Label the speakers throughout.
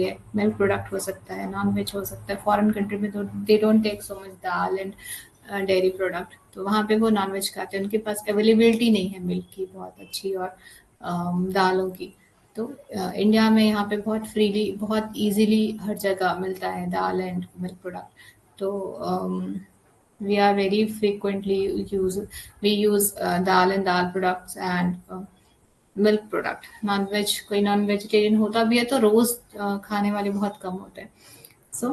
Speaker 1: है, milk product हो सकता है, नॉन वेज हो सकता है। फॉरेन कंट्री में तो they don't take so much dal and dairy product, तो वहाँ पे वो नॉन वेज खाते हैं, उनके पास अवेलेबिलिटी नहीं है मिल्क की बहुत अच्छी और दालों की। तो इंडिया में यहाँ पे बहुत फ्रीली, बहुत इजीली हर जगह मिलता है दाल एंड मिल्क प्रोडक्ट। तो we are very frequently use we use dal and dal products and milk product. Non veg, कोई नॉन वेजिटेरियन होता भी है तो रोज खाने वाले बहुत कम होते हैं। सो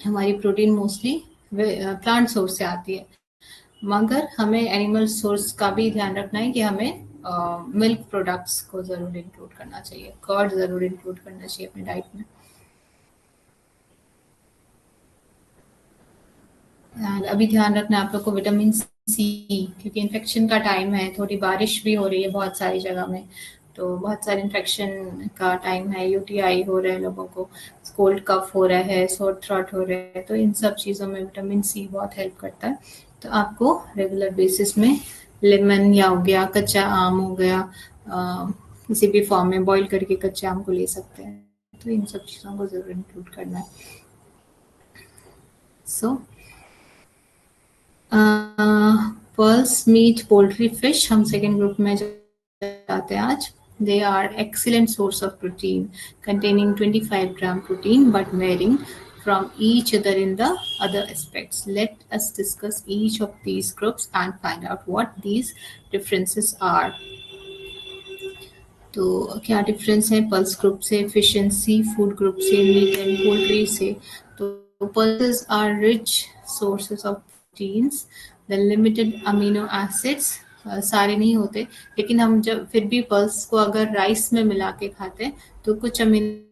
Speaker 1: हमारी प्रोटीन मोस्टली प्लांट सोर्स से आती है, मगर हमें एनिमल सोर्स का भी ध्यान रखना है कि हमें मिल्क प्रोडक्ट्स को जरूर इंक्लूड करना चाहिए, कर्ड जरूर इंक्लूड करना चाहिए अपनी डाइट में। एंड अभी ध्यान रखना है आप लोग को विटामिन सी, क्योंकि इन्फेक्शन का टाइम है, थोड़ी बारिश भी हो रही है बहुत सारी जगह में, तो बहुत सारे इन्फेक्शन का टाइम है, यूटीआई हो रहे हैं लोगों को, कोल्ड कफ हो रहा है, सोर थ्रोट हो रहा है, तो इन सब चीज़ों में विटामिन सी बहुत हेल्प करता है। तो आपको रेगुलर बेसिस में लेमन या हो गया, कच्चा आम हो गया, किसी भी फॉर्म में बॉईल करके कच्चे आम को ले सकते हैं, तो इन सब चीज़ों को ज़रूर इंक्लूड करना है। सो पर्ल्स, मीट, पोल्ट्री, फिश, हम सेकेंड ग्रुप में जाते हैं आज। They are excellent source of protein, containing 25 gram protein but varying from each other in the other aspects. Let us discuss each of these groups and find out what these differences are. तो क्या difference है pulse group से, fish and seafood group से, meat and poultry से? तो pulses are rich sources of proteins, the limited amino acids, सारे नहीं होते, लेकिन हम जब फिर भी पल्स को अगर राइस में मिला के खाते हैं तो कुछ amino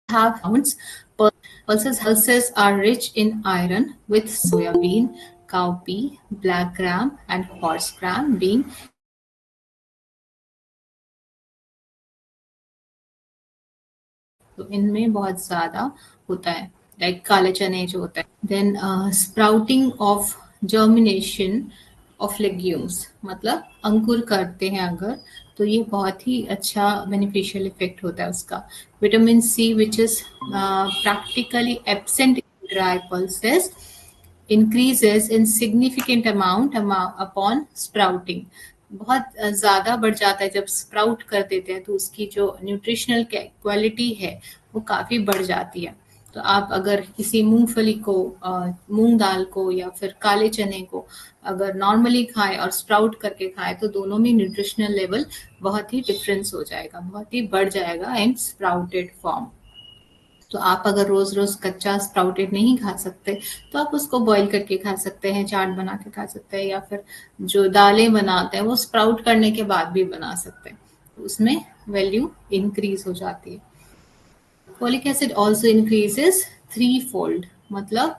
Speaker 1: have counts. Pulses are rich in iron, with soybean, cowpea, black gram, and horse gram being तो इनमें बहुत ज्यादा होता है, लाइक काले चने जो होता है। Then sprouting of germination of legumes, मतलब अंकुर करते हैं अगर, तो ये बहुत ही अच्छा बेनिफिशियल इफेक्ट होता है उसका। Vitamin C which is practically absent in dry pulses increases in significant amount upon sprouting, बहुत ज़्यादा बढ़ जाता है जब स्प्राउट कर देते हैं, तो उसकी जो न्यूट्रिशनल क्वालिटी है वो काफ़ी बढ़ जाती है। तो आप अगर किसी मूंगफली को, मूंग दाल को या फिर काले चने को अगर नॉर्मली खाएं और स्प्राउट करके खाएं तो दोनों में न्यूट्रिशनल लेवल बहुत ही डिफरेंस हो जाएगा, बहुत ही बढ़ जाएगा इन स्प्राउटेड फॉर्म। तो आप अगर रोज रोज कच्चा स्प्राउटेड नहीं खा सकते तो आप उसको बॉईल करके खा सकते हैं, चाट बना के खा सकते हैं, या फिर जो दालें बनाते हैं वो स्प्राउट करने के बाद भी बना सकते हैं, तो उसमें वैल्यू इंक्रीज हो जाती है। Folic acid also increases three fold, मतलब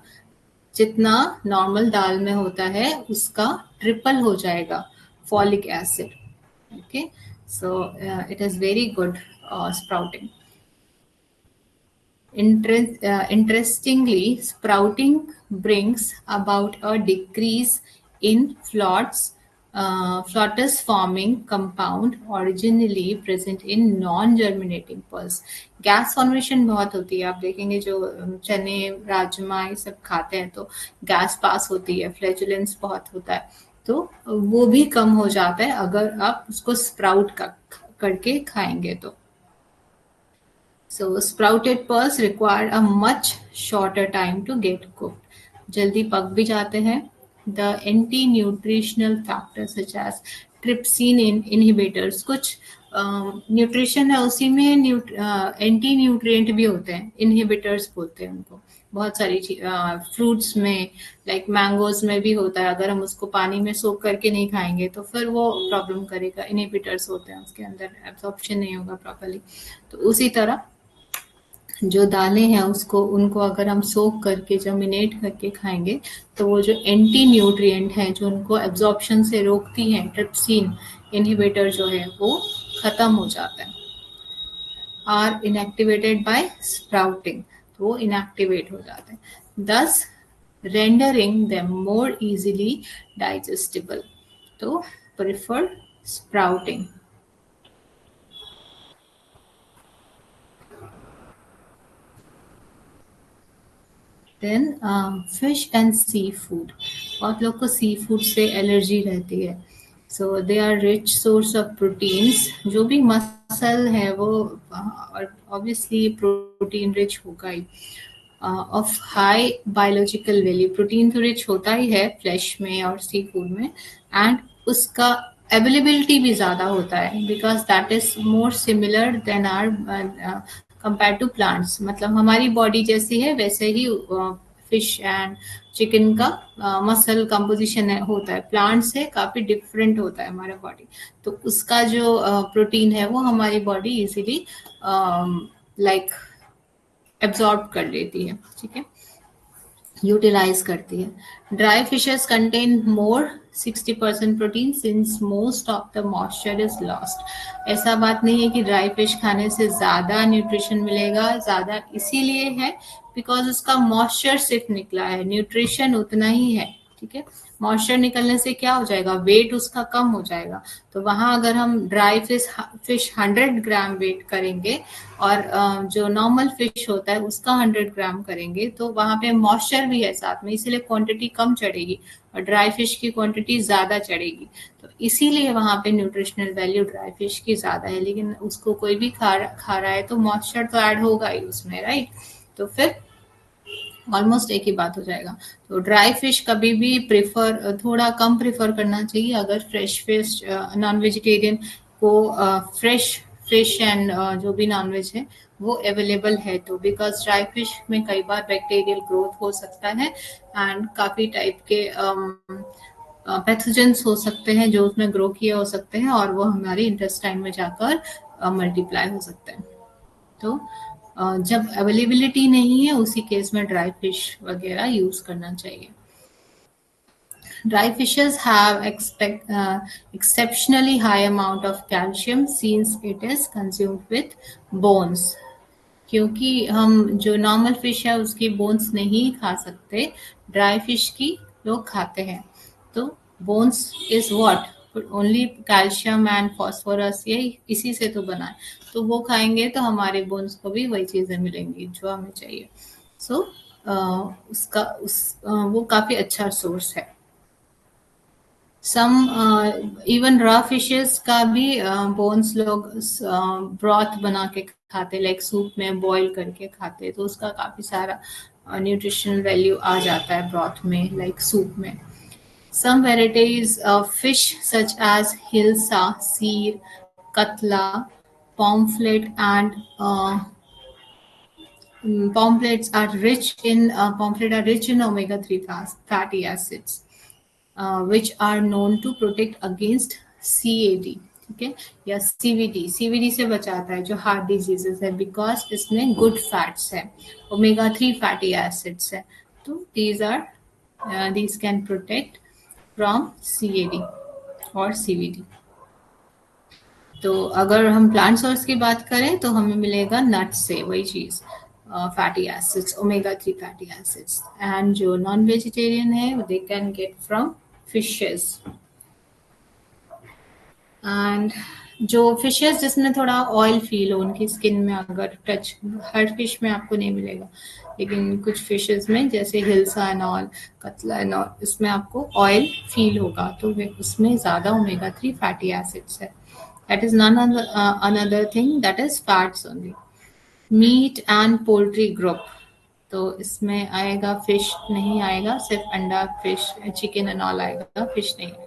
Speaker 1: जितना नॉर्मल दाल में होता है उसका ट्रिपल हो जाएगा folic acid. Okay, so it is very good sprouting. Interestingly, sprouting brings about a decrease in flotus forming compound originally present in non-germinating pulse. Gas formation बहुत होती है, आप देखेंगे जो चने राजमा ये सब खाते हैं तो गैस पास होती है, फ्लैचुलेंस बहुत होता है, तो वो भी कम हो जाता है अगर आप उसको स्प्राउट करके खाएंगे तो. So sprouted pearls require a much shorter time to get cooked. जल्दी पक भी जाते हैं. The anti-nutritional factors such as trypsin inhibitors, कुछ न्यूट्रिशन है उसी में एंटी न्यूट्रिएंट भी होते हैं, इनहिबिटर्स बोलते हैं उनको. बहुत सारी फ्रूट्स में लाइक मैंगोज में भी होता है. अगर हम उसको पानी में सोक करके नहीं खाएंगे तो फिर वो प्रॉब्लम करेगा. इनहिबिटर्स होते हैं उसके अंदर, एब्जॉर्प्शन नहीं होगा प्रॉपरली. तो उसी तरह जो दालें हैं उसको उनको अगर हम सोक करके जर्मिनेट करके खाएंगे तो वो जो एंटी न्यूट्रिएंट हैं जो उनको एब्जॉर्प्शन से रोकती हैं, ट्रिप्सिन इनहिबिटर जो है वो खत्म हो जाता है. आर इनएक्टिवेटेड बाय स्प्राउटिंग, तो वो इनएक्टिवेट हो जाते हैं, thus rendering them more easily digestible. तो prefer sprouting. Then fish and seafood. बहुत लोग को सी फूड से एलर्जी रहती है. So they are rich source of proteins. जो भी मसल है वो ऑब्वियसली प्रोटीन रिच होगा ही. Of high biological value, protein तो रिच होता ही है फ्लैश में और सी फूड में. एंड उसका अवेलेबिलिटी भी ज़्यादा होता है because that is more similar than are compare to plants. मतलब हमारी बॉडी जैसी है वैसे ही फिश एंड चिकन का मसल कंपोजिशन होता है. प्लांट से काफ़ी डिफरेंट होता है हमारा बॉडी. तो उसका जो प्रोटीन है वो हमारी बॉडी इजीली लाइक एब्जॉर्ब कर लेती है. ठीक है, यूटिलाइज करती है. Dry fishes contain more 60% protein since most of the moisture is lost. ऐसा बात नहीं है कि ड्राई फिश खाने से ज़्यादा न्यूट्रिशन मिलेगा. ज़्यादा इसीलिए है बिकॉज उसका मॉइस्चर सिर्फ निकला है, न्यूट्रिशन उतना ही है. ठीक है, मॉइस्चर निकलने से क्या हो जाएगा, वेट उसका कम हो जाएगा. तो वहां अगर हम ड्राई फिश 100 ग्राम वेट करेंगे और जो नॉर्मल फिश होता है उसका 100 ग्राम करेंगे तो वहां पे मॉइस्चर भी है साथ में, इसीलिए क्वांटिटी कम चढ़ेगी और ड्राई फिश की क्वांटिटी ज्यादा चढ़ेगी. तो इसीलिए वहां पे न्यूट्रिशनल वैल्यू ड्राई फिश की ज्यादा है. लेकिन उसको कोई भी खा रहा है तो मॉइस्चर तो ऐड होगा ही उसमें, राइट. तो फिर ऑलमोस्ट एक ही बात हो जाएगा. तो ड्राई फिश कभी भी थोड़ा कम प्रेफर करना चाहिए अगर फ्रेश फिश नॉन वेजिटेरियन को फ्रेश फिश एंड जो भी नॉनवेज है वो अवेलेबल है तो. बिकॉज ड्राई फिश में कई बार बैक्टीरियल ग्रोथ हो सकता है एंड काफ़ी टाइप के पैथोजेंस हो सकते हैं जो उसमें ग्रो किए हो सकते हैं और वो हमारे इंटेस्टाइन में जाकर मल्टीप्लाई हो सकते हैं. तो जब अवेलेबिलिटी नहीं है उसी केस में ड्राई फिश वगैरह यूज करना चाहिए. Dry fishes have exceptionally high amount of calcium since it is consumed with bones. क्योंकि हम जो नॉर्मल फिश है उसकी बोन्स नहीं खा सकते, ड्राई फिश की लोग खाते हैं. तो bones is what, only calcium and phosphorus, ये इसी से तो बना है. तो वो खाएंगे तो हमारे बोन्स को भी वही चीजें मिलेंगी जो हमें चाहिए. सो वो काफी अच्छा सोर्स है. सम इवन रॉ फिशेस का भी बोन्स लोग ब्रॉथ बना के खाते, लाइक सूप में बॉईल करके खाते. तो उसका काफी सारा न्यूट्रिशनल वैल्यू आ जाता है ब्रॉथ में, लाइक सूप में. Some varieties of fish such as hilsa, seer, katla, pomfret and pomfrets are rich in omega-3 fatty acids, which are known to protect against CAD. ठीक है, या CVD से बचाता है जो हार्ट डिजीजेस है बिकॉज इसमें गुड फैट्स है, ओमेगा 3 फैटी एसिड्स है. तो these can protect from CAD और CVD. तो अगर हम प्लांट सोर्स की बात करें तो हमें मिलेगा नट से वही चीज, fatty acids, omega 3 fatty acids. And जो नॉन वेजिटेरियन है they can get from fishes. And जो फिशेस जिसमें थोड़ा ऑयल फील हो उनकी स्किन में, अगर टच, हर फिश में आपको नहीं मिलेगा, लेकिन कुछ फिशेस में जैसे hilsa and all, catla and all, इसमें आपको ऑयल फील होगा, तो उसमें ज्यादा ओमेगा 3 फैटी एसिड्स है. That is none another thing, that is fats only. Meat and poultry group, तो इसमें आएगा फिश नहीं आएगा, सिर्फ अंडा, फिश, चिकन एंड ऑल आएगा, फिश नहीं आएगा.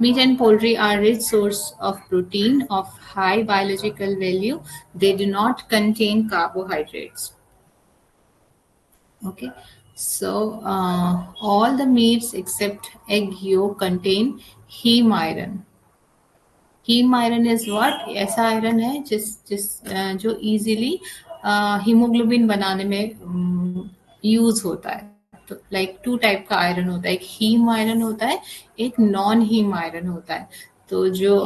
Speaker 1: Meat and poultry are rich source of protein of high biological value. They do not contain carbohydrates. Okay, so all the meats except egg yolk contain heme iron. Heme iron is what, ऐसा iron है जो easily haemoglobin बनाने में use होता है. तो like to type का iron होता है, एक हीम आयरन होता है, एक नॉन हीम आयरन होता है. तो जो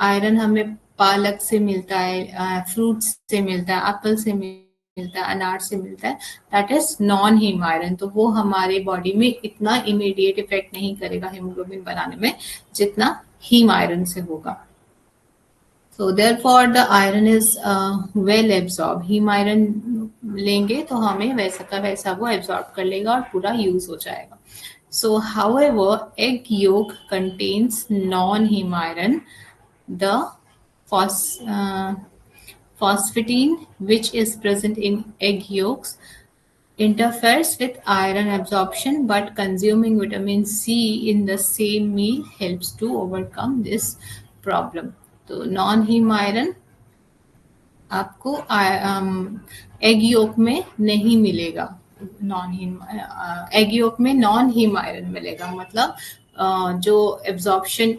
Speaker 1: आयरन हमें पालक से मिलता है, फ्रूट्स से मिलता है, एप्पल से मिलता है, अनार से मिलता है, that is non heme iron. तो वो हमारे बॉडी में इतना इमीडिएट इफेक्ट नहीं करेगा हीमोग्लोबिन बनाने में जितना हीम आयरन से होगा. So therefore the iron is well absorbed. Heme iron लेंगे तो हमें वैसा का वैसा वो एब्जॉर्ब कर लेगा और पूरा यूज हो जाएगा. So however, egg yolk contains non-heme iron. The phos- uh, phosphatine, which is present in egg yolks, interferes with iron absorption, but consuming vitamin C in the same meal helps to overcome this problem. तो non heme iron आपको egg yolk में नहीं मिलेगा. Non haem egg yolk में non heme iron मिलेगा, मतलब जो absorption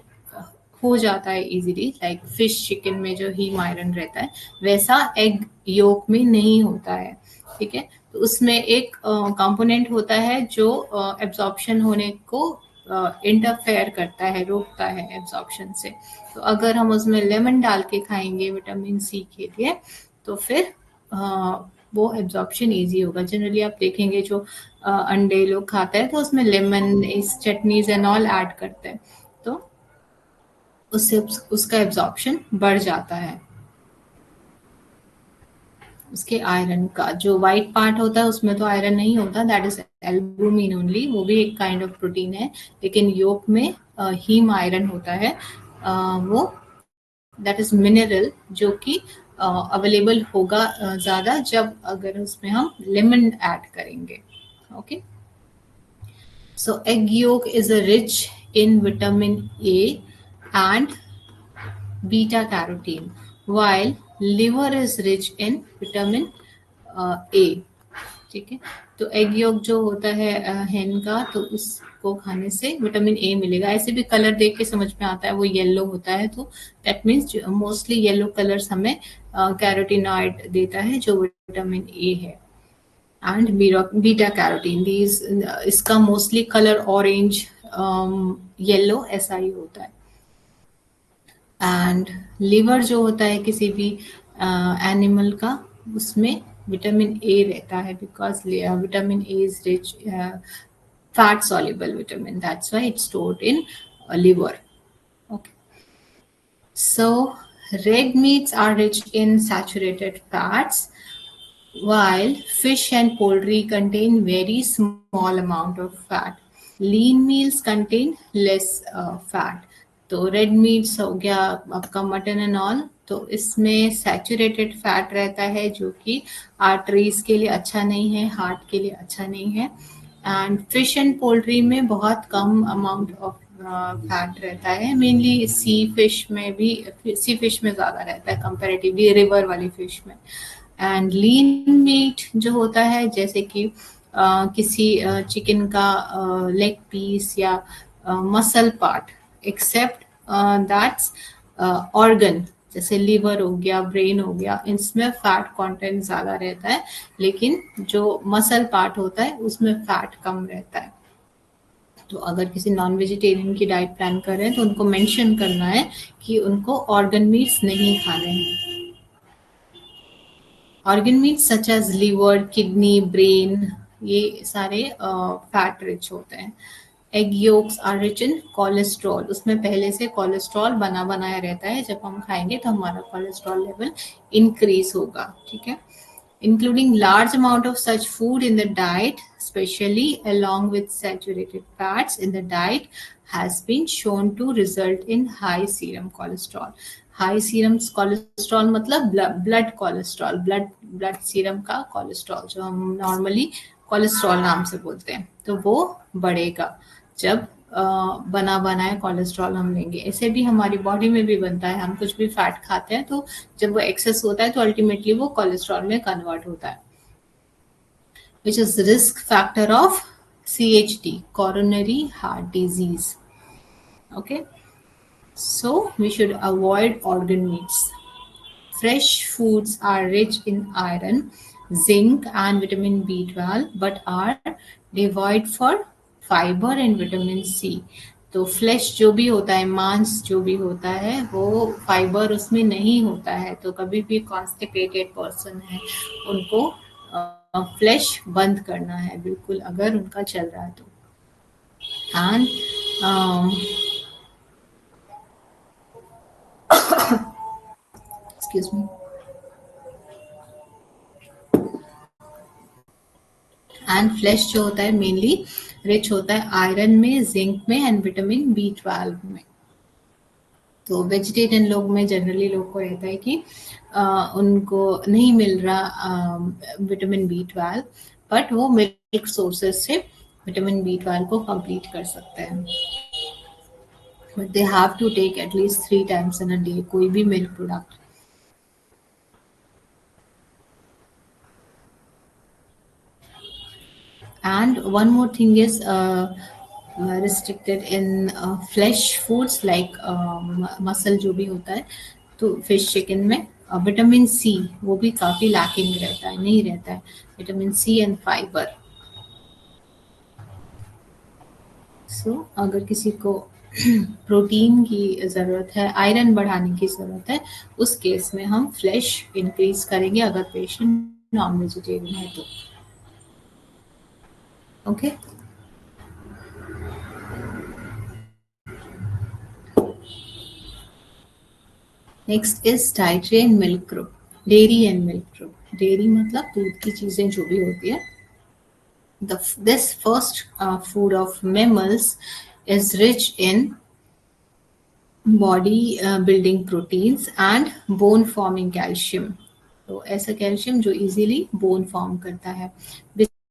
Speaker 1: हो जाता है इजीली, लाइक फिश चिकन में जो हीम आयरन रहता है वैसा एग योक में नहीं होता है. ठीक है, तो उसमें एक कंपोनेंट होता है जो एब्जॉर्प्शन होने को इंटरफेयर करता है, रोकता है एब्जॉर्प्शन से. तो अगर हम उसमें लेमन डाल के खाएंगे विटामिन सी के लिए तो फिर वो एब्जॉर्प्शन इजी होगा. जनरली आप देखेंगे जो अंडे लोग खाते हैं तो उसमें लेमन, इस चटनीज एंड ऑल ऐड करते हैं, तो उससे उसका एब्जॉर्प्शन बढ़ जाता है. उसके आयरन का जो व्हाइट पार्ट होता है उसमें तो आयरन नहीं होता, दैट इज एल्बुमिन ओनली, वो भी एक काइंड ऑफ प्रोटीन है, लेकिन योक में हीम आयरन होता है, वो दैट इज मिनरल, जो कि अवेलेबल होगा ज्यादा जब अगर उसमें हम लेमन ऐड करेंगे. Okay, so egg yolk is rich in vitamin A and beta carotene, while liver is rich in vitamin A. ठीक है, तो एग योक जो होता है हेन का, तो उसको खाने से विटामिन ए मिलेगा. ऐसे भी कलर देख के समझ में आता है, वो येलो होता है, तो that means mostly yellow colours हमें कैरोटीनॉइड देता है जो विटामिन ए है. एंड बीटा कैरोटीन, दीज, इसका मोस्टली कलर ऑरेंज, येलो ऐसा ही होता है. एंड लिवर जो होता है किसी भी एनिमल का, उसमें विटामिन ए रहता है, because vitamin A is rich fat soluble vitamin, that's why it's stored in liver. Okay, so red meats are rich in saturated fats, while fish and poultry contain very small amount of fat. Lean meals contain less fat. तो red meets हो गया आपका mutton and all, तो इसमें saturated fat रहता है जो कि आर्टरीज के लिए अच्छा नहीं है, हार्ट के लिए अच्छा नहीं है. एंड फिश एंड पोल्ट्री में बहुत कम अमाउंट ऑफ फैट रहता है, मेनली सी फिश में ज़्यादा रहता है कंपेरेटिवली रिवर वाली फिश में. एंड लीन मीट जो होता है, जैसे कि किसी चिकन का लेग पीस या muscle part, except that's organ, जैसे लिवर हो गया, ब्रेन हो गया, इसमें फैट कंटेंट ज्यादा रहता है, लेकिन जो मसल पार्ट होता है उसमें फैट कम रहता है. तो अगर किसी नॉन वेजिटेरियन की डाइट प्लान कर रहे हैं तो उनको मेंशन करना है कि उनको ऑर्गन मीट्स नहीं खाने हैं. Organ meats such as liver, kidney, brain, ये सारे फैट रिच होते हैं. Egg yolks are rich in cholesterol, उसमें पहले से कोलेस्ट्रॉल बना बनाया रहता है, जब हम खाएंगे तो हमारा कोलेस्ट्रॉल लेवल इंक्रीज होगा, ठीक है। Including large amount of such food in the diet, especially along with saturated fats in the diet, has been shown to result in high serum cholesterol. High serum cholesterol मतलब blood cholesterol, blood serum का cholesterol जो हम normally cholesterol नाम से बोलते हैं, तो वो बढ़ेगा जब बना बनाया कोलेस्ट्रॉल हम लेंगे। ऐसे भी हमारी बॉडी में भी बनता है, हम कुछ भी फैट खाते हैं तो जब वो एक्सेस होता है तो अल्टीमेटली वो कोलेस्ट्रॉल में कन्वर्ट होता है, which is risk factor of CHD, coronary heart disease. Okay, so we should avoid organ meats. Fresh foods are rich in iron, zinc and vitamin B12 but are devoid for fibre and vitamin C. तो flesh जो भी होता है, मांस जो भी होता है, वो फाइबर उसमें नहीं होता है। तो कभी भी कॉन्स्टिपेटेड पर्सन है उनको फ्लैश बंद करना है बिल्कुल, अगर उनका चल रहा है तो। And excuse me, and flash जो होता है मेनली रिच होता है आयरन में, जिंक में एंड विटामिन B12 में। तो वेजिटेरियन लोग में जनरली लोग को रहता है कि उनको नहीं मिल रहा विटामिन B12, बट वो मिल्क सोर्सेस से विटामिन B12 को कंप्लीट कर सकते हैं, but they have to take at least 3 times in a day कोई भी milk product. And one more thing is restricted in flesh foods like muscle जो भी होता है, तो फिश चिकन में विटामिन सी वो भी काफ़ी लैकिंग रहता है, नहीं रहता है विटामिन सी एंड फाइबर। सो अगर किसी को प्रोटीन की ज़रूरत है, आयरन बढ़ाने की ज़रूरत है, उस केस में हम फ्लैश इंक्रीज करेंगे अगर पेशेंट नॉन वेजिटेरियन है तो। Okay next is dietary and milk group, dairy and milk group. Dairy मतलब दूध की चीज़ें जो भी होती है। This first food of mammals is rich in body building proteins and bone forming calcium. तो ऐसा कैल्शियम जो इजीली बोन फॉर्म करता है।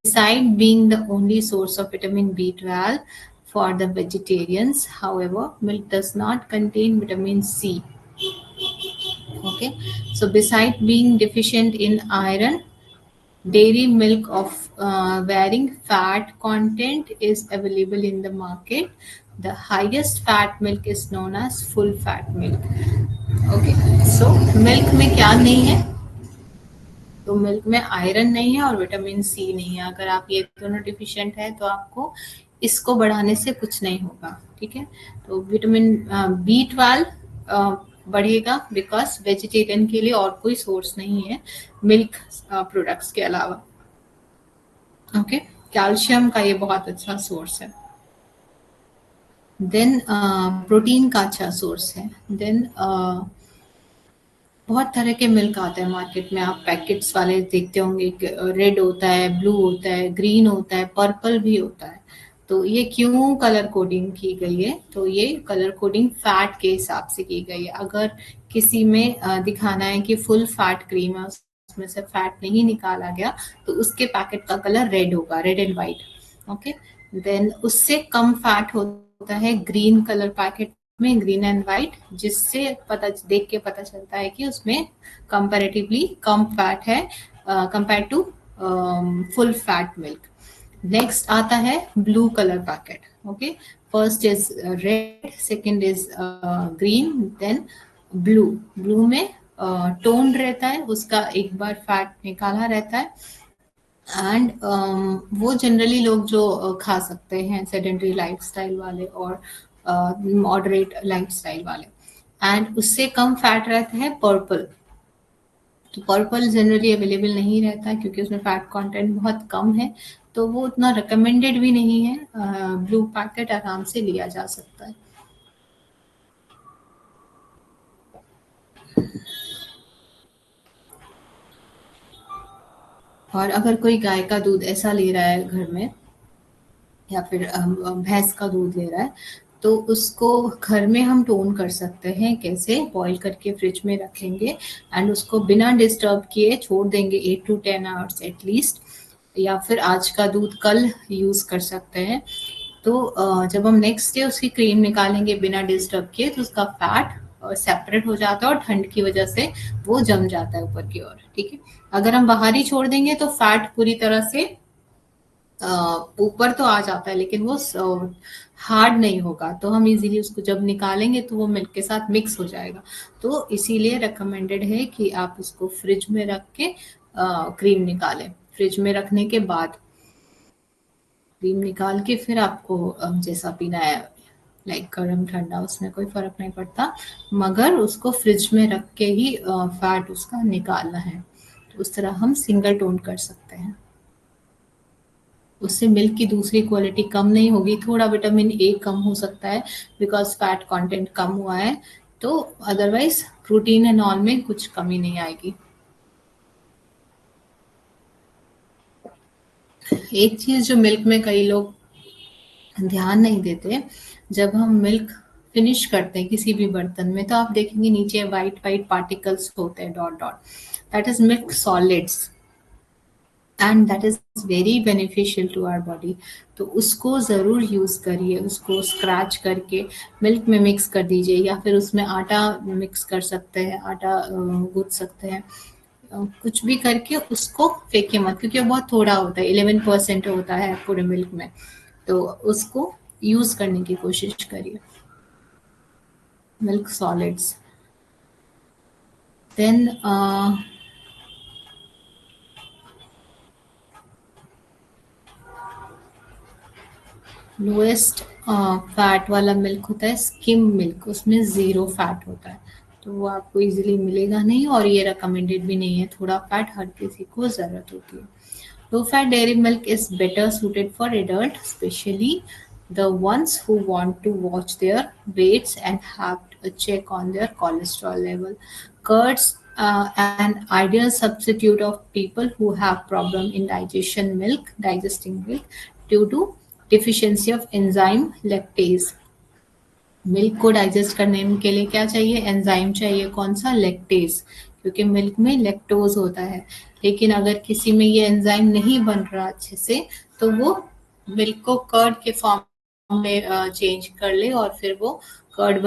Speaker 1: Beside being the only source of vitamin B12 for the vegetarians, however, milk does not contain vitamin C. Okay, so beside being deficient in iron, dairy milk of varying fat content is available in the market. The highest fat milk is known as full fat milk. Okay, so milk में क्या नहीं है? तो milk में iron नहीं है और vitamin C नहीं है। अगर आप ये दोनों डिफिशिएंट है तो आपको इसको बढ़ाने से कुछ नहीं होगा, ठीक है। तो विटामिन B12 बढ़ेगा बिकॉज वेजिटेरियन के लिए और कोई सोर्स नहीं है मिल्क प्रोडक्ट्स के अलावा। ओके, कैल्शियम का ये बहुत अच्छा सोर्स है। देन प्रोटीन का अच्छा सोर्स है। देन बहुत तरह के मिल्क आते हैं मार्केट में, आप पैकेट्स वाले देखते होंगे, रेड होता है, ब्लू होता है, ग्रीन होता है, पर्पल भी होता है। तो ये क्यों कलर कोडिंग की गई है? तो ये कलर कोडिंग फैट के हिसाब से की गई है। अगर किसी में दिखाना है कि फुल फैट क्रीम है, उसमें से फैट नहीं निकाला गया, तो उसके पैकेट का कलर रेड होगा, red and white. Okay, then उससे कम फैट होता है ग्रीन कलर पैकेट में, ग्रीन एंड व्हाइट, जिससे पता देख के पता चलता है कि उसमें कंपैरेटिवली कम फैट है compare to full fat milk. Next आता है blue colour packet. Okay, first is red, second is green, then blue. Blue में टोन रहता है, उसका एक बार फैट निकाला रहता है, एंड वो जनरली लोग जो खा सकते हैं, सेडेंटरी लाइफस्टाइल वाले और मॉडरेट लाइफस्टाइल वाले। एंड उससे कम फैट रहता है पर्पल। तो पर्पल जनरली अवेलेबल नहीं रहता क्योंकि उसमें फैट कंटेंट बहुत कम है, तो वो उतना रिकमेंडेड भी नहीं है। ब्लू पैकेट आराम से लिया जा सकता है। और अगर कोई गाय का दूध ऐसा ले रहा है घर में, या फिर भैंस का दूध ले रहा है, तो उसको घर में हम टोन कर सकते हैं। कैसे? बॉईल करके फ्रिज में रखेंगे एंड उसको बिना डिस्टर्ब किए छोड़ देंगे 8 to 10 आवर्स एटलीस्ट, या फिर आज का दूध कल यूज कर सकते हैं। तो जब हम नेक्स्ट डे उसकी क्रीम निकालेंगे बिना डिस्टर्ब किए, तो उसका फैट सेपरेट हो जाता है और ठंड की वजह से वो जम जाता है ऊपर की ओर। ठीक है। अगर हम बाहर ही छोड़ देंगे तो फैट पूरी तरह से ऊपर तो आ जाता है, लेकिन वो हार्ड नहीं होगा, तो हम इजीली उसको जब निकालेंगे तो वो मिल्क के साथ मिक्स हो जाएगा। तो इसीलिए रिकमेंडेड है कि आप उसको फ्रिज में रख के क्रीम निकालें। फ्रिज में रखने के बाद क्रीम निकाल के फिर आपको जैसा पीना है, लाइक गर्म ठंडा, उसमें कोई फर्क नहीं पड़ता, मगर उसको फ्रिज में रख के ही फैट उसका निकालना है। तो उस तरह हम सिंगल टोन कर सकते हैं। उससे मिल्क की दूसरी क्वालिटी कम नहीं होगी, थोड़ा विटामिन ए कम हो सकता है बिकॉज फैट कंटेंट कम हुआ है, तो अदरवाइज प्रोटीन एंड ऑल में कुछ कमी नहीं आएगी। एक चीज जो मिल्क में कई लोग ध्यान नहीं देते, जब हम मिल्क फिनिश करते हैं किसी भी बर्तन में, तो आप देखेंगे नीचे वाइट वाइट पार्टिकल्स होते हैं, dot dot, that is milk solids and that is very beneficial to our body. तो उसको ज़रूर यूज़ करिए, उसको स्क्रैच करके मिल्क में मिक्स कर दीजिए, या फिर उसमें आटा मिक्स कर सकते हैं, आटा गूंथ सकते हैं, कुछ भी करके उसको फेंकिए मत, क्योंकि वो बहुत थोड़ा होता है, 11% होता है पूरे मिल्क में। तो उसको यूज़ करने की कोशिश करिए, milk solids. Then lowest fat वाला मिल्क होता है स्किम मिल्क, उसमें ज़ीरो फैट होता है, तो वो आपको इजीली मिलेगा नहीं, और ये रिकमेंडेड भी नहीं है। थोड़ा फैट हर किसी को ज़रूरत होती है। Low fat dairy milk is better suited for adults, especially the ones who want to watch their weights and have a check on their cholesterol level. Curds an ideal substitute of people who have problem in digesting milk due to deficiency of enzyme lactase. Milk को digest करने के लिए क्या चाहिए? Enzyme चाहिए। कौन सा? Lactase, क्योंकि मिल्क में लैक्टोज होता है। लेकिन अगर किसी में ये एंजाइम नहीं बन रहा अच्छे से, तो वो मिल्क को कर्ड के फॉर्म में चेंज कर ले, और फिर वो कर्ड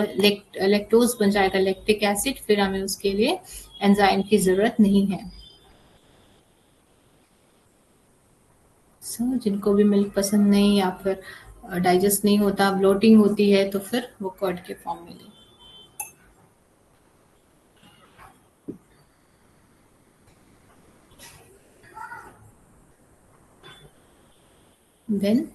Speaker 1: लैक्टोज बन जाएगा, लैक्टिक एसिड, फिर हमें उसके लिए एंजाइम की जरूरत नहीं है। जिनको भी मिल्क पसंद नहीं, या फिर डाइजेस्ट नहीं होता, ब्लोटिंग होती है, तो फिर वो कर्ड के फॉर्म में ले। देन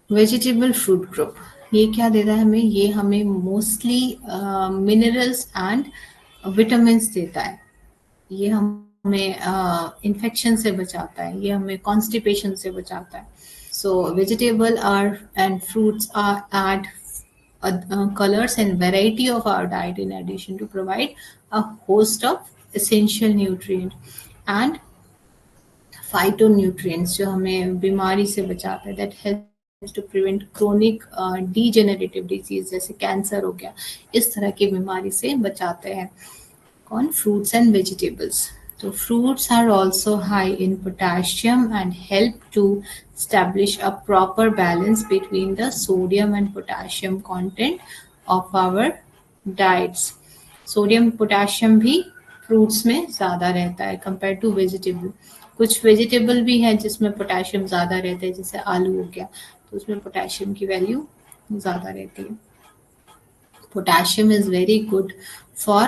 Speaker 1: वेजिटेबल फ्रूट ग्रुप, ये क्या देता है हमें? ये हमें मोस्टली मिनरल्स एंड विटामिन देता है। ये हमें इन्फेक्शन से बचाता है, ये हमें कॉन्स्टिपेशन से बचाता है। So vegetable are and fruits are add colors and variety of our diet in addition to provide a host of essential nutrient and phytonutrients जो हमें बीमारी से बचाता है, that helps to prevent chronic degenerative disease जैसे cancer हो गया, इस तरह की बीमारी से बचाते हैं। कौन? Fruits and vegetables. तो fruits are also high in potassium and help to establish a proper balance between the sodium and potassium content of our diets. Sodium potassium भी फ्रूट्स में ज़्यादा रहता है कंपेयर टू वेजिटेबल। कुछ vegetable भी है जिसमें पोटेशियम ज़्यादा रहता है, जैसे आलू हो गया, तो उसमें पोटेशियम की वैल्यू ज़्यादा रहती है। Potassium is very good for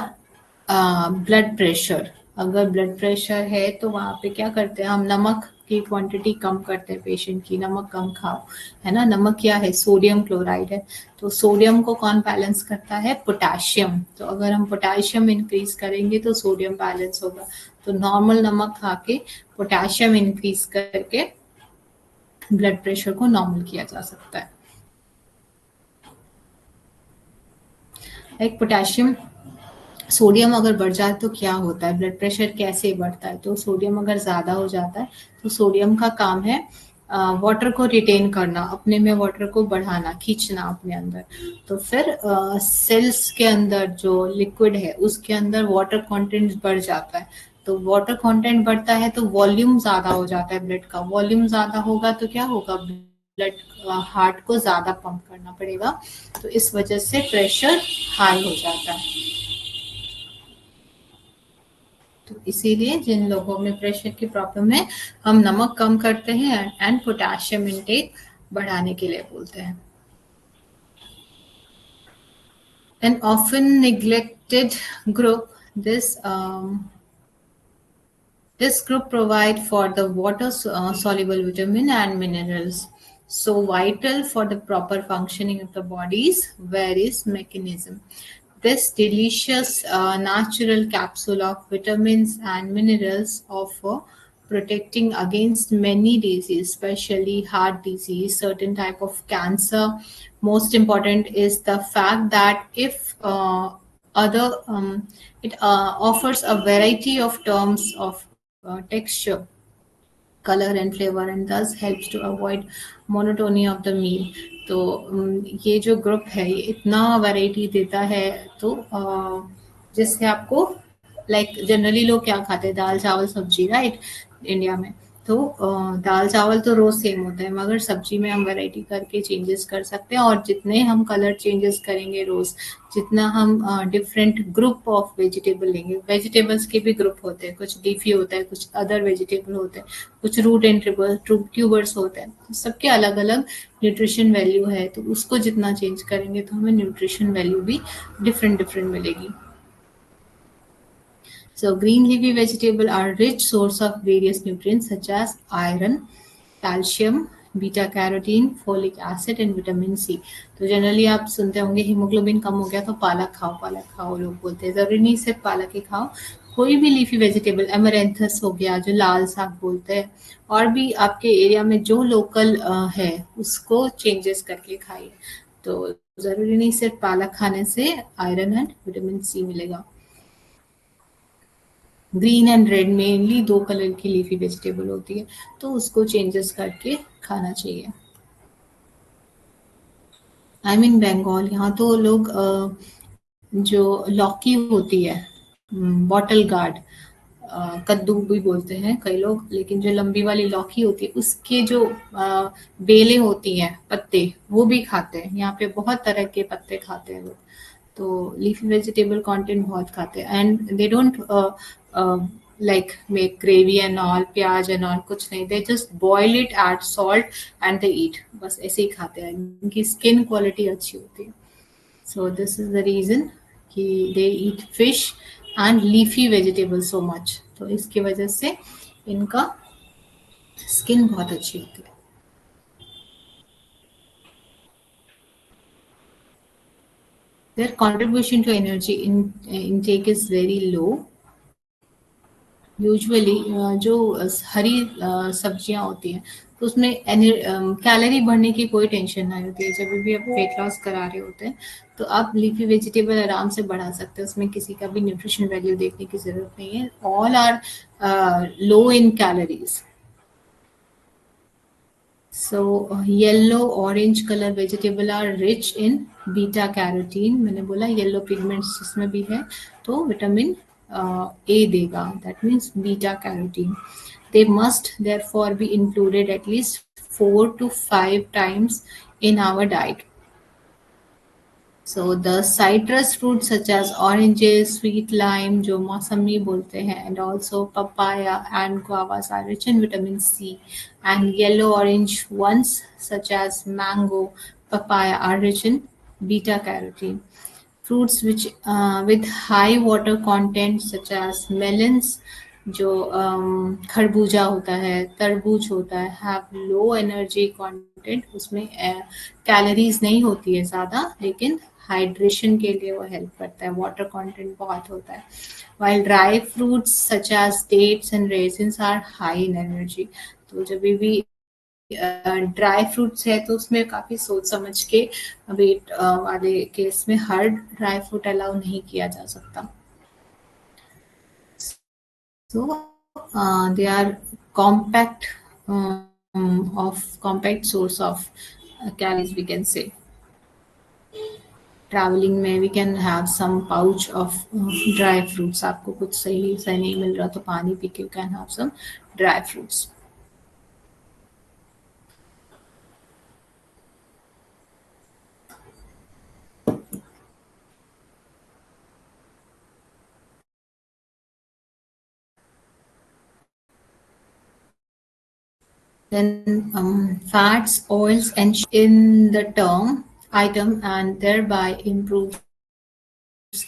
Speaker 1: blood pressure. अगर ब्लड प्रेशर है तो वहाँ पे क्या करते हैं हम? नमक की क्वांटिटी कम करते हैं पेशेंट की, नमक कम खाओ, है ना। नमक क्या है, सोडियम क्लोराइड है, तो सोडियम को कौन बैलेंस करता है, पोटाशियम। तो अगर हम पोटाशियम इंक्रीज करेंगे तो सोडियम बैलेंस होगा। तो नॉर्मल नमक खा के पोटाशियम इंक्रीज करके ब्लड प्रेशर को नॉर्मल किया जा सकता है। एक पोटेशियम, सोडियम अगर बढ़ जाए तो क्या होता है, ब्लड प्रेशर कैसे बढ़ता है, तो सोडियम अगर ज़्यादा हो जाता है तो सोडियम का काम है वाटर को रिटेन करना, अपने में वाटर को बढ़ाना, खींचना अपने अंदर। तो फिर सेल्स के अंदर जो लिक्विड है उसके अंदर वाटर कंटेंट बढ़ जाता है। तो वाटर कंटेंट बढ़ता है तो वॉल्यूम ज़्यादा हो जाता है, ब्लड का वॉल्यूम ज़्यादा होगा तो क्या होगा, ब्लड हार्ट को ज़्यादा पंप करना पड़ेगा, तो इस वजह से प्रेशर हाई हो जाता है। तो इसीलिए जिन लोगों में प्रेशर की प्रॉब्लम है, हम नमक कम करते हैं एंड पोटेशियम इनटेक बढ़ाने के लिए बोलते हैं। An often neglected group, this group provide for the water soluble vitamin and minerals, so vital for the proper functioning of the body's various mechanism. This delicious natural capsule of vitamins and minerals offer protecting against many diseases, especially heart disease, certain type of cancer. Most important is the fact that if other it offers a variety of terms of texture, color and flavor, and thus helps to avoid monotony of the meal. तो ये जो group है ये इतना variety देता है, तो जिससे आपको लाइक जनरली लोग क्या खाते हैं, दाल चावल सब्जी, राइट, इंडिया में। तो दाल चावल तो रोज सेम होता है, मगर सब्जी में हम वैरायटी करके चेंजेस कर सकते हैं, और जितने हम कलर चेंजेस करेंगे रोज, जितना हम डिफरेंट ग्रुप ऑफ वेजिटेबल लेंगे, वेजिटेबल्स के भी ग्रुप होते हैं, कुछ लीफी होता है, कुछ अदर वेजिटेबल होते हैं, कुछ रूट एंड ट्यूबर्स होते हैं, तो सबके अलग अलग न्यूट्रिशन वैल्यू है, तो उसको जितना चेंज करेंगे तो हमें न्यूट्रिशन वैल्यू भी डिफरेंट डिफरेंट मिलेगी। So green leafy vegetables are rich source of various nutrients such as iron, calcium, beta carotene, folic acid and vitamin C. तो जनरली आप सुनते होंगे हीमोग्लोबिन कम हो गया तो पालक खाओ लोग बोलते हैं, जरूरी नहीं सिर्फ पालक ही खाओ, कोई भी लीफी वेजिटेबल, एमरेंथस हो गया जो लाल साग बोलते हैं, और भी आपके एरिया में जो लोकल है उसको चेंजेस करके खाइए। तो जरूरी नहीं सिर्फ पालक खाने से आयरन एंड विटामिन सी मिलेगा। ग्रीन एंड रेड मेनली दो कलर की लीफी वेजिटेबल होती है, तो उसको चेंजेस करके खाना चाहिए। आई मीन बंगाल, यहाँ तो लोग जो लौकी होती है, बॉटल गार्ड, कद्दू भी बोलते हैं कई लोग, लेकिन जो लंबी वाली लौकी होती है उसके जो बेलें होती हैं, पत्ते, वो भी खाते हैं। यहाँ पे बहुत तरह के पत्ते खाते हैं लोग, तो लीफी वेजिटेबल कंटेंट बहुत खाते हैं, and they don't like make gravy and all, प्याज एंड ऑल, कुछ नहीं, they just boil it, add salt and they eat, बस ऐसे ही खाते हैं। इनकी स्किन क्वालिटी अच्छी होती है, so this is the reason कि they eat fish and leafy vegetable so much, तो इसकी वजह से इनका स्किन बहुत अच्छी होती है। Their contribution to energy intake is very low. Usually जो हरी सब्जियां होती हैं तो उसमें कैलोरी बढ़ने की कोई टेंशन नहीं होती है। जब भी आप वेट लॉस करा रहे होते हैं तो आप लीफी वेजिटेबल आराम से बढ़ा सकते हैं, उसमें किसी का भी न्यूट्रिशन वैल्यू देखने की जरूरत नहीं है, all are low in calories. So yellow orange color vegetable are rich in beta carotene, मैंने बोला येलो पिगमेंट्स जिसमें भी है तो विटामिन ए देगा, that means beta carotene. They must therefore be included at least 4 to 5 times in our diet. So the citrus fruits such as oranges, sweet lime, जो मौसमी बोलते हैं, and also papaya and guavas are rich in vitamin C, and yellow orange ones such as mango, papaya are rich in beta carotene. Fruits which with high water content such as melons, जो खरबूजा होता है, तरबूज होता है, have low energy content, उसमें calories नहीं होती है ज़्यादा, लेकिन हाइड्रेशन के लिए वो हेल्प करता है, वाटर कंटेंट बहुत होता है। while dry fruits such as dates and raisins are high in energy। तो जब भी ड्राई फ्रूट्स है तो उसमें काफी सोच समझ के वेट वाले केस में हर ड्राई फ्रूट अलाउ नहीं किया जा सकता। So they are compact compact source of calories, we can say। Travelling में we can have some pouch of dry fruits. आपको कुछ सही सही नहीं मिल रहा तो पानी पी के can have some dry fruits. Then fats, oils, and in the term item, and thereby improves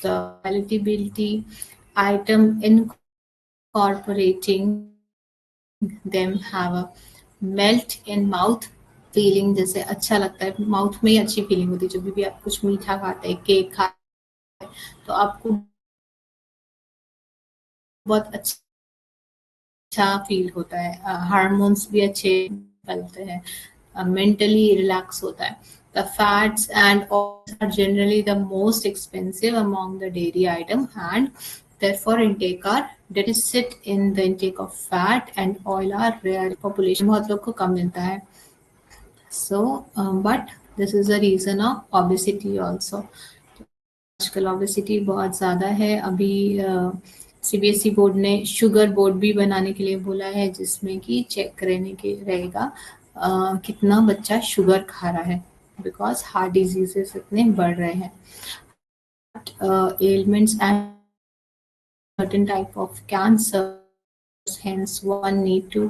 Speaker 1: the palatability item, incorporating them have a melt in mouth feeling, जैसे अच्छा लगता है माउथ में ही अच्छी फीलिंग होती है। जब भी आप कुछ मीठा खाते हैं, केक खाते हैं, तो आपको बहुत अच्छा फील होता है, हार्मोन्स भी अच्छे निकलते हैं, मेंटली रिलैक्स होता है। The fats and oils are generally the most expensive among the dairy item, and therefore intake are deficit in the intake of fat and oil are rare। population बहुत लोग को कम मिलता है। So but this is a reason of obesity also। आजकल obesity बहुत ज़्यादा है। अभी सीबीएसई बोर्ड ने शुगर बोर्ड भी बनाने के लिए बोला है, जिसमें कि चेक रहने के रहेगा कितना बच्चा शुगर खा रहा है, बिकॉज हार्ट डिजीजेस इतने बढ़ रहे हैं। Elements and certain type of cancer, hence one need to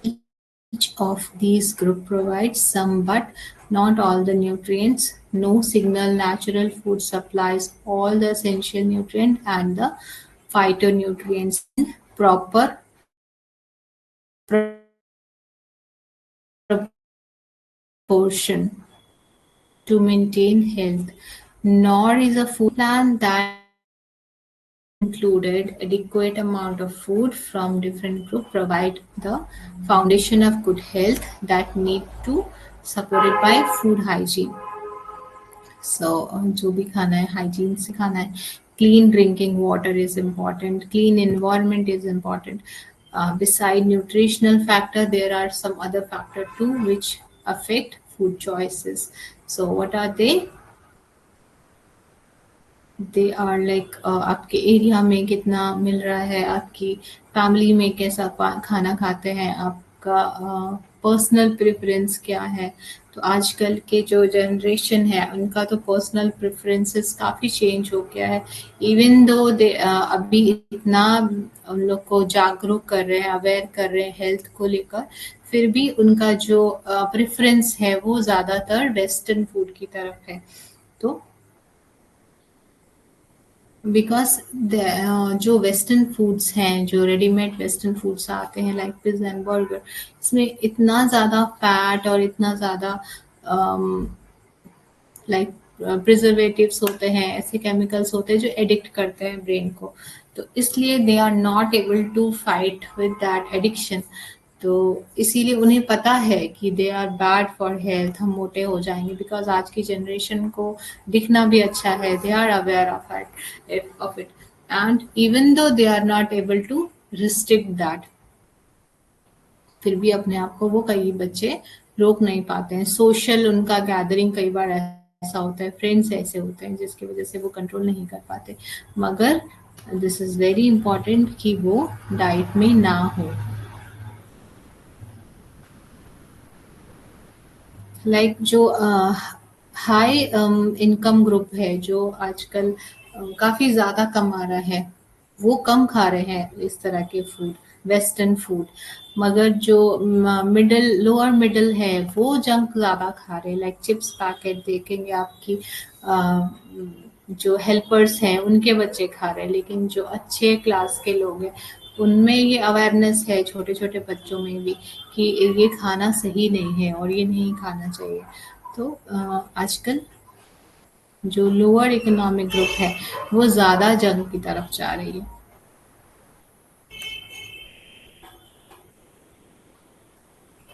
Speaker 1: each of these group provides some but not all the nutrients. No signal natural food supplies all the essential nutrient and the phytonutrients in proper proportion to maintain health, nor is a food plan that included adequate amount of food from different group provide the foundation of good health that need to supported by food hygiene। So जो भी खाना है hygiene से खाना है। Clean drinking water is important, clean environment is important. Beside nutritional factor, there are some other factor too which affect food choices। So what are they? They are like आपके area में कितना मिल रहा है, आपकी family में कैसा खाना खाते हैं, आपका पर्सनल प्रेफरेंस क्या है। तो आजकल के जो जनरेशन है उनका तो पर्सनल प्रेफरेंसेस काफ़ी चेंज हो गया है। इवन दो दे अभी इतना उन लोग को जागरूक कर रहे हैं, अवेयर कर रहे हैं हेल्थ को लेकर, फिर भी उनका जो प्रेफरेंस है वो ज़्यादातर वेस्टर्न फूड की तरफ है। तो बिकॉज जो वेस्टर्न फूड्स हैं, जो रेडीमेड वेस्टर्न फूड्स आते हैं लाइक पिज़्ज़ा एंड बर्गर, इसमें इतना ज़्यादा फैट और इतना ज़्यादा लाइक प्रिजर्वेटिव्स होते हैं, ऐसे केमिकल्स होते हैं जो एडिक्ट करते हैं ब्रेन को। तो इसलिए they are not able to fight with that addiction. तो इसीलिए उन्हें पता है कि they are bad for health, हम मोटे हो जाएंगे। बिकॉज आज की जनरेशन को दिखना भी अच्छा है, they are aware of it and even though they are not able to restrict that, फिर भी अपने आप को वो कई बच्चे रोक नहीं पाते हैं। सोशल उनका गैदरिंग कई बार ऐसा होता है, फ्रेंड्स ऐसे होते हैं जिसकी वजह से वो कंट्रोल नहीं कर पाते। मगर दिस इज वेरी इंपॉर्टेंट कि वो डाइट में ना हो। लाइक जो हाई इनकम ग्रुप है, जो आजकल काफी ज्यादा कमा रहा है, वो कम खा रहे हैं इस तरह के फूड, वेस्टर्न फूड। मगर जो मिडिल लोअर मिडिल है वो जंक ज्यादा खा रहे हैं, लाइक चिप्स पैकेट देखेंगे आपकी जो हेल्पर्स हैं उनके बच्चे खा रहे हैं, लेकिन जो अच्छे क्लास के लोग हैं उनमें ये अवेयरनेस है, छोटे छोटे बच्चों में भी, कि ये खाना सही नहीं है और ये नहीं खाना चाहिए। तो आजकल जो लोअर इकोनॉमिक ग्रुप है वो ज़्यादा जंक की तरफ जा रही है।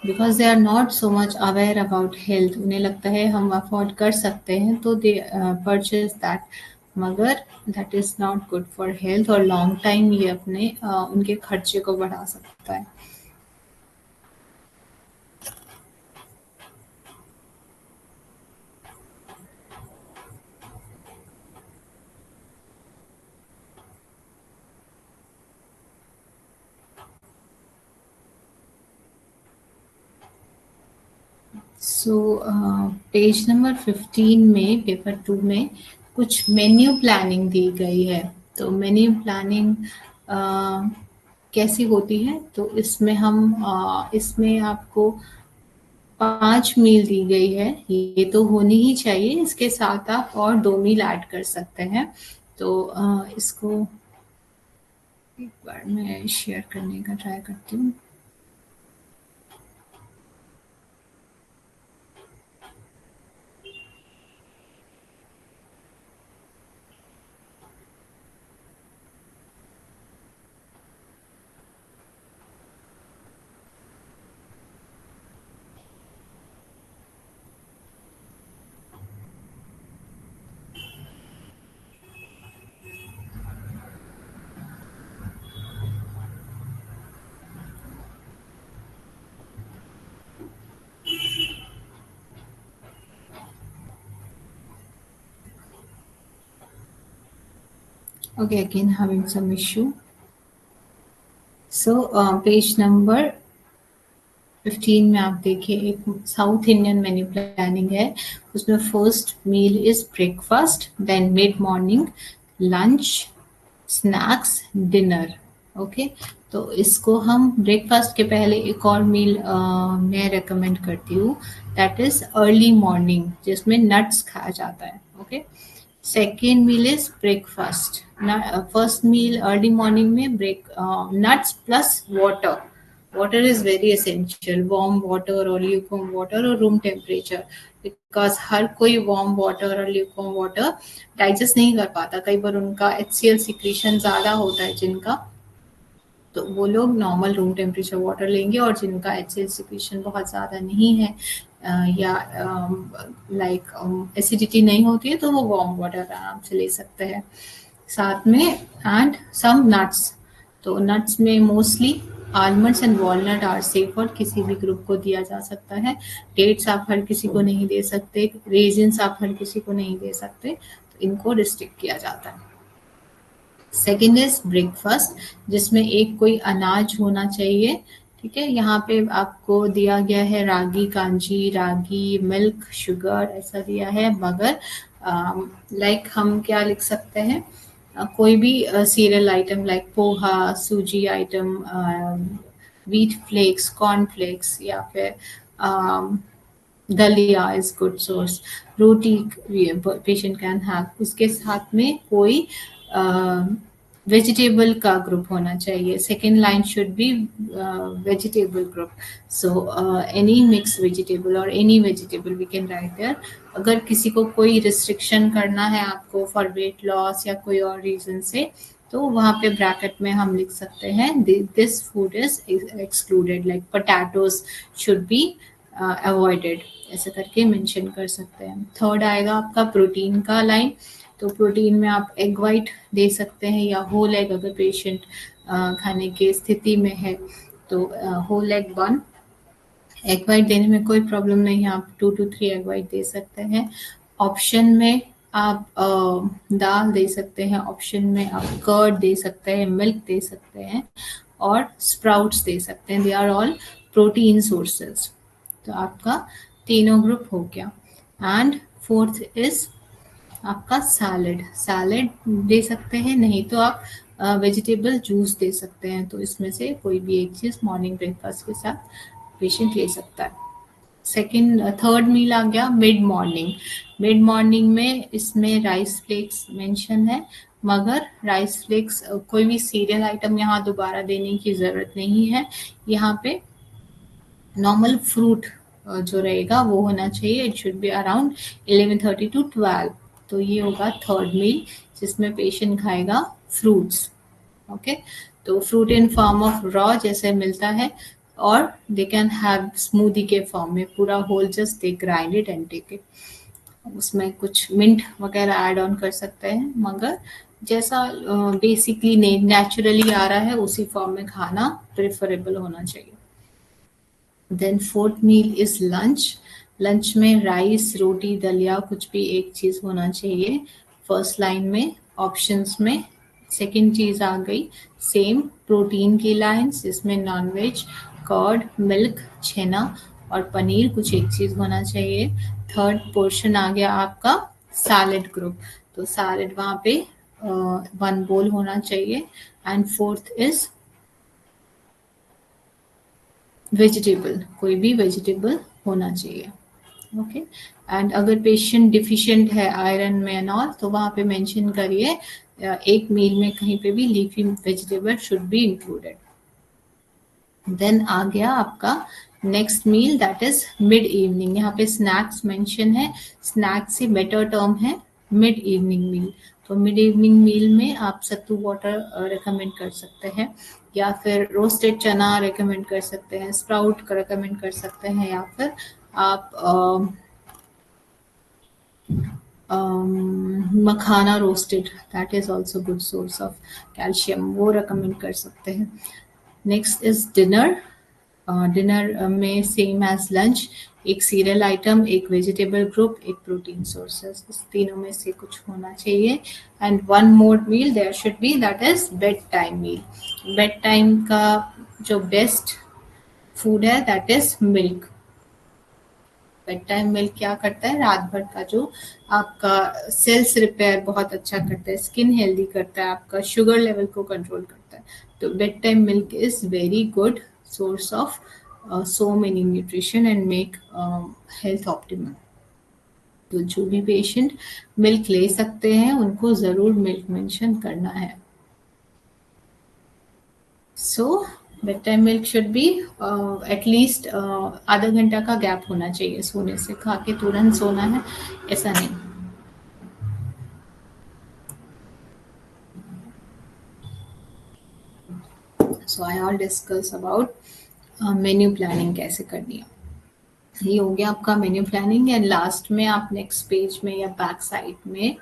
Speaker 1: Because they are not so much aware about health, उन्हें लगता है हम अफोर्ड कर सकते हैं तो दे परचेज दैट, मगर that is not good for health और लॉन्ग टाइम ये अपने उनके खर्चे को बढ़ा सकता है। सो पेज नंबर 15 में, पेपर 2 में कुछ मेन्यू प्लानिंग दी गई है। तो मेन्यू प्लानिंग कैसी होती है, तो इसमें हम इसमें आपको 5 मील दी गई है, ये तो होनी ही चाहिए, इसके साथ आप और 2 मील ऐड कर सकते हैं। तो इसको एक बार मैं शेयर करने का ट्राई करती हूँ। Okay, again having some issue. So page number 15 में आप देखिए एक साउथ इंडियन मेन्यू प्लानिंग है। उसमें first meal is breakfast, then mid morning, lunch, snacks, dinner. Okay, तो इसको हम ब्रेकफास्ट के पहले एक और मील मैं रेकमेंड करती हूँ, दैट इज अर्ली मॉर्निंग, जिसमें नट्स खाया जाता है। Okay, second meal is breakfast. First meal early morning में break nuts plus water. Water is very essential, warm water और ल्यूकवार्म वाटर और रूम टेम्परेचर, बिकॉज हर कोई वार्म वाटर और ल्यूकवार्म वाटर डाइजेस्ट नहीं कर पाता। कई बार उनका HCl सिक्रीशन ज़्यादा होता है जिनका, तो वो लोग नॉर्मल रूम टेम्परेचर वाटर लेंगे, और जिनका HCl सिक्रीशन बहुत ज़्यादा नहीं है या लाइक एसिडिटी नहीं होती है, तो वो वार्म वाटर आराम से ले सकते हैं। साथ में एंड सम नट्स, तो नट्स में mostly almonds and walnut are safe, और किसी भी ग्रुप को दिया जा सकता है। डेट्स आप हर किसी को नहीं दे सकते, रेजिन्स आप हर किसी को नहीं दे सकते, तो इनको रिस्ट्रिक्ट किया जाता है। सेकेंड इज ब्रेकफास्ट, जिसमें एक कोई अनाज होना चाहिए। ठीक है, यहाँ पे आपको दिया गया है रागी कांजी, रागी मिल्क, शुगर, ऐसा दिया है, मगर लाइक हम क्या लिख सकते हैं, कोई भी serial item like poha, suji item, wheat flakes, corn flakes, या फिर दलिया is good source, roti patient can have. उसके साथ में कोई वेजिटेबल का ग्रुप होना चाहिए। Second line should be vegetable group, so any mix vegetable और any vegetable we can write there. अगर किसी को कोई रिस्ट्रिक्शन करना है आपको फॉर वेट लॉस या कोई और रीजन से, तो वहाँ पे ब्रैकेट में हम लिख सकते हैं this food is excluded, like potatoes should be avoided, ऐसे करके मेंशन कर सकते हैं। थर्ड आएगा आपका प्रोटीन का लाइन, तो प्रोटीन में आप एग वाइट दे सकते हैं या होल एग, अगर पेशेंट खाने की स्थिति में है तो होल एग 1। एग वाइट देने में कोई प्रॉब्लम नहीं है, आप 2 to 3 एग वाइट दे सकते हैं। ऑप्शन में आप दाल दे सकते हैं, ऑप्शन में आप कर्ड दे सकते हैं, मिल्क दे सकते हैं, और स्प्राउट्स दे सकते हैं। They are all protein sources. तो आपका तीनों ग्रुप हो गया। एंड फोर्थ इज आपका सैलेड, सैलेड दे सकते हैं, नहीं तो आप वेजिटेबल जूस दे सकते हैं। तो इसमें से कोई भी एक चीज़ मॉर्निंग ब्रेकफास्ट के साथ पेशेंट ले सकता है। सेकंड थर्ड मील आ गया मिड मॉर्निंग। मिड मॉर्निंग में इसमें राइस फ्लेक्स मेंशन है, मगर राइस फ्लेक्स कोई भी सीरियल आइटम यहाँ दोबारा देने की जरूरत नहीं है। यहाँ पे नॉर्मल फ्रूट जो रहेगा वो होना चाहिए। It should be around 11:30 to 12। तो ये होगा थर्ड मील जिसमें पेशेंट खाएगा फ्रूट्स। ओके, तो fruit in form of raw जैसे मिलता है, और दे कैन हैव स्मूदी के फॉर्म में, पूरा whole just they grind it and take it. उसमें कुछ मिंट वगैरह ऐड ऑन कर सकते हैं, मगर जैसा बेसिकली नेचुरली आ रहा है उसी फॉर्म में खाना प्रेफरेबल होना चाहिए। Then fourth meal is lunch. Lunch में राइस, रोटी, दलिया कुछ भी एक चीज होना चाहिए फर्स्ट लाइन में ऑप्शंस में। सेकंड चीज आ गई सेम प्रोटीन की लाइंस, जिसमें नॉनवेज, कर्ड, मिल्क, छेना और पनीर कुछ एक चीज होना चाहिए। थर्ड पोर्शन आ गया आपका सैलेड ग्रुप, तो सैलेड वहां पे 1 बोल होना चाहिए। एंड फोर्थ इज वेजिटेबल, कोई भी वेजिटेबल होना चाहिए। ओके, एंड अगर पेशेंट डिफिशिएंट है आयरन में एंड ऑल, तो वहाँ पे मेंशन करिए एक मील में कहीं पे भी leafy vegetable should be included. Then आ गया आपका next meal that is mid evening. यहाँ पे स्नैक्स मेंशन है, स्नैक्स से बेटर टर्म है मिड इवनिंग मील। तो मिड इवनिंग मील में आप सत्तू वाटर रिकमेंड कर सकते हैं, या फिर रोस्टेड चना रिकमेंड कर सकते हैं, स्प्राउट रिकमेंड कर सकते हैं, या फिर आप makhana roasted, that is also good source of calcium, वो रिकमेंड कर सकते हैं। Next is dinner. डिनर में सेम एज लंच, एक सीरियल आइटम, एक वेजिटेबल ग्रुप, एक प्रोटीन सोर्सेस, इस तीनों में से कुछ होना चाहिए। And one more meal there should be, that is bed time meal. Bed time का जो बेस्ट फूड है that is milk. Bed time milk क्या करता है, रात भर का जो आपका सेल्स रिपेयर बहुत अच्छा करता है, स्किन हेल्दी करता है, आपका शुगर लेवल को कंट्रोल करता है। तो bed time milk is very good source of so many nutrition and make health optimal। तो जो भी पेशेंट मिल्क ले सकते हैं उनको जरूर मिल्क मेंशन करना है। So bed time milk should be at least आधा घंटा का गैप होना चाहिए सोने से, खा के तुरंत सोना है ऐसा नहीं। So I all discuss about menu planning कैसे करनी है। ये हो गया आपका मेन्यू प्लानिंग। एंड लास्ट में आप नेक्स्ट पेज में या बैक साइड में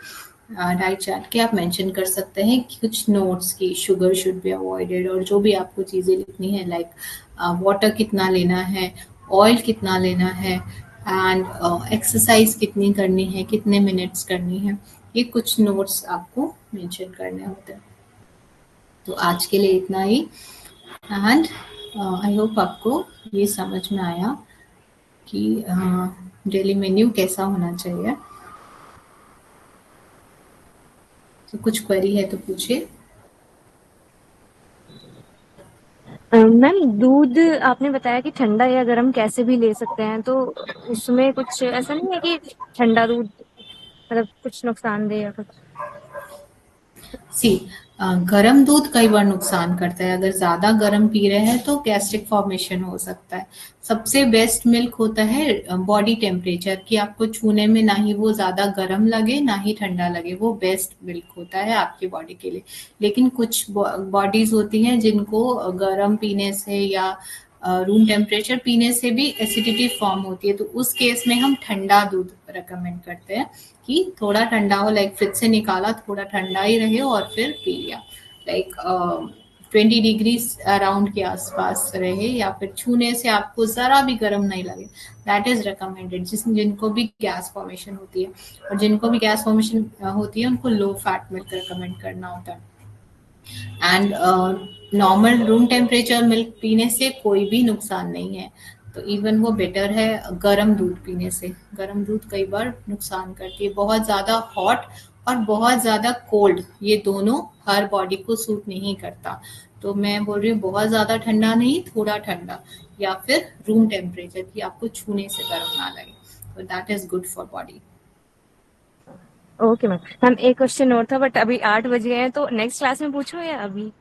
Speaker 1: राइट चार्ट के आप मेंशन कर सकते हैं कि कुछ नोट्स की शुगर शुड बी अवॉइडेड, और जो भी आपको चीज़ें लिखनी है लाइक वाटर कितना लेना है, ऑयल कितना लेना है, एंड एक्सरसाइज कितनी करनी है, कितने मिनट्स करनी है, ये कुछ नोट्स आपको मेंशन करने होते हैं। तो आज के लिए इतना ही, एंड आई होप आपको ये समझ में आया कि डेली मेन्यू कैसा होना चाहिए। तो कुछ क्वेरी है तो पूछिए।
Speaker 2: मैम, दूध आपने बताया कि ठंडा या गर्म कैसे भी ले सकते हैं, तो उसमें कुछ ऐसा नहीं है कि ठंडा दूध मतलब कुछ नुकसान दे या कुछ?
Speaker 1: सी गरम दूध कई बार नुकसान करता है, अगर ज्यादा गरम पी रहे हैं तो गैस्ट्रिक फॉर्मेशन हो सकता है। सबसे बेस्ट मिल्क होता है बॉडी टेम्परेचर, कि आपको छूने में ना ही वो ज्यादा गर्म लगे ना ही ठंडा लगे, वो बेस्ट मिल्क होता है आपकी बॉडी के लिए। लेकिन कुछ बॉडीज होती हैं जिनको गर्म पीने से या रूम टेम्परेचर पीने से भी एसिडिटी फॉर्म होती है, तो उस केस में हम ठंडा दूध रेकमेंड करते हैं कि थोड़ा ठंडा हो, लाइक फ्रिज से निकाला थोड़ा ठंडा ही रहे और फिर पी लिया, लाइक 20 डिग्री अराउंड के आसपास रहे, या फिर छूने से आपको जरा भी गर्म नहीं लगे, दैट इज रिकमेंडेड। जिनको भी गैस फॉर्मेशन होती है, और जिनको भी गैस फॉर्मेशन होती है उनको लो फैट मिल्क रिकमेंड करना होता है। And normal room temperature milk पीने से कोई भी नुकसान नहीं है, तो इवन वो बेटर है गर्म दूध पीने से। गर्म दूध कई बार नुकसान करती है, बहुत ज़्यादा हॉट और बहुत ज़्यादा कोल्ड, ये दोनों हर बॉडी को सूट नहीं करता। तो मैं बोल रही हूँ बहुत ज़्यादा ठंडा नहीं, थोड़ा ठंडा, या फिर रूम टेम्परेचर की आपको छूने से गर्म ना लगे, तो that is good for body.
Speaker 2: Okay ma'am. Ma'am एक क्वेश्चन और था बट अभी 8 बज गए हैं, तो नेक्स्ट क्लास में पूछूं या अभी?